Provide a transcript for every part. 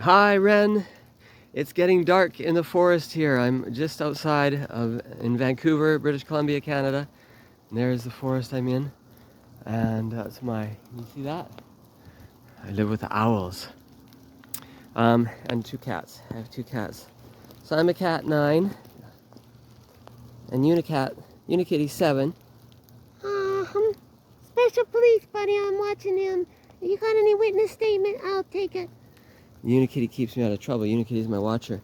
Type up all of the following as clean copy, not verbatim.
Hi, Ren. It's getting dark in the forest here. I'm just in Vancouver, British Columbia, Canada. And there's the forest I'm in. And that's you see that? I live with the owls. And two cats. I have two cats. So I'm a cat 9. And Unikitty 7. Special police buddy, I'm watching him. You got any witness statement? I'll take it. Unikitty keeps me out of trouble. Unikitty's my watcher.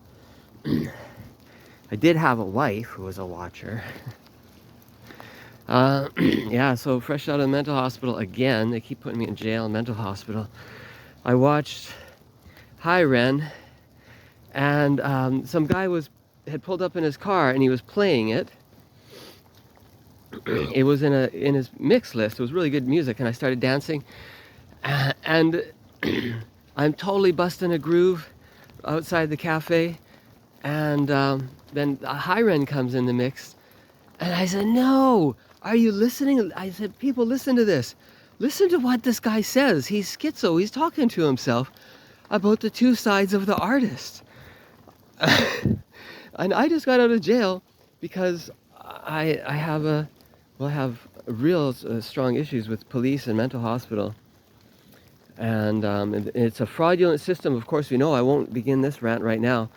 I did have a wife who was a watcher. Yeah, so fresh out of the mental hospital again. They keep putting me in jail and mental hospital. I watched Hi Ren, and some guy had pulled up in his car and he was playing it. It was in his mix list. It was really good music, and I started dancing. And I'm totally busting a groove outside the cafe, and then Hi Ren comes in the mix, and I said, "No, are you listening?" I said, "People, listen to this. Listen to what this guy says. He's schizo. He's talking to himself about the two sides of the artist." And I just got out of jail because I have real strong issues with police and mental hospital. And it's a fraudulent system. Of course, we know. I won't begin this rant right now.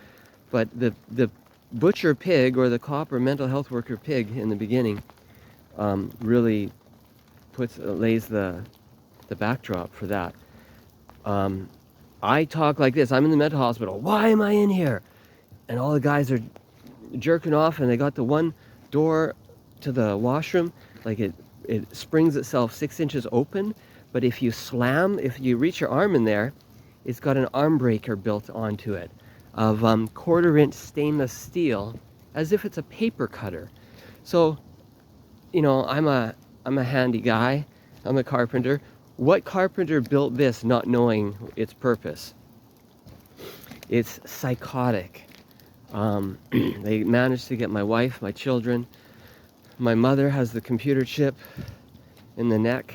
But the butcher pig, or the cop or mental health worker pig in the beginning, really lays the backdrop for that. I talk like this. I'm in the mental hospital. Why am I in here? And all the guys are jerking off, and they got the one door to the washroom, like it springs itself 6 inches open. But if you reach your arm in there, it's got an arm breaker built onto it of 1/4-inch stainless steel, as if it's a paper cutter. So, I'm a handy guy. I'm a carpenter. What carpenter built this not knowing its purpose? It's psychotic. They managed to get my wife, my children. My mother has the computer chip in the neck,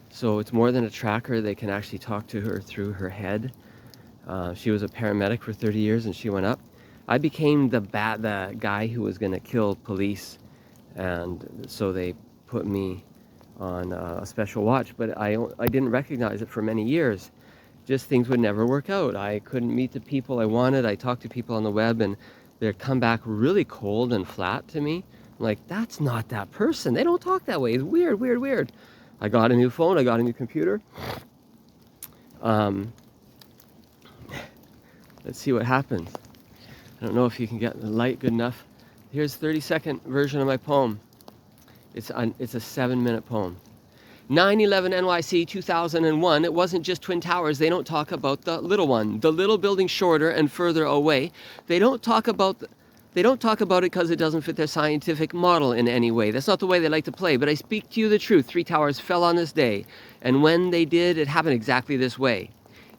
so it's more than a tracker. They can actually talk to her through her head. She was a paramedic for 30 years, and she went up. I became the guy who was going to kill police, and so they put me on a special watch. But I didn't recognize it for many years. Just things would never work out. I couldn't meet the people I wanted. I talked to people on the web, and they'd come back really cold and flat to me. I'm like, that's not that person. They don't talk that way. It's weird, weird, weird. I got a new phone. I got a new computer. Let's see what happens. I don't know if you can get the light good enough. Here's 30-second version of my poem. It's a 7-minute poem. 9/11 NYC 2001. It wasn't just Twin Towers. They don't talk about the little one, the little building shorter and further away. They don't talk about it because it doesn't fit their scientific model in any way. That's not the way they like to play. But I speak to you the truth. 3 towers fell on this day, and when they did, it happened exactly this way.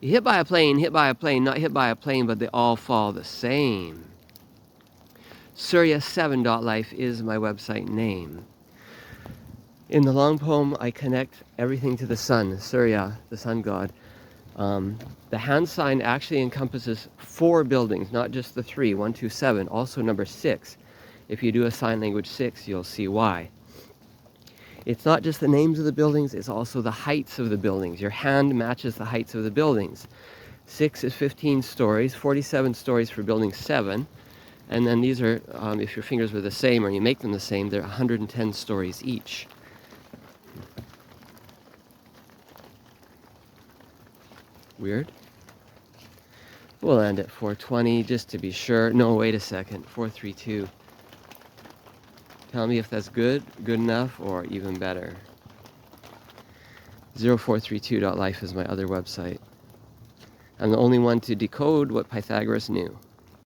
Hit by a plane, not hit by a plane, but they all fall the same. Surya7.life is my website name. In the long poem, I connect everything to the sun, Surya, the sun god. The hand sign actually encompasses 4 buildings, not just the 3, 1, 2, 7, also number 6. If you do a sign language 6, you'll see why. It's not just the names of the buildings, it's also the heights of the buildings. Your hand matches the heights of the buildings. 6 is 15 stories, 47 stories for building 7. And then these are, if your fingers were the same or you make them the same, they're 110 stories each. Weird. We'll end at 420 just to be sure. No, wait a second. 432. Tell me if that's good enough, or even better. 0432.life is my other website. I'm the only one to decode what Pythagoras knew.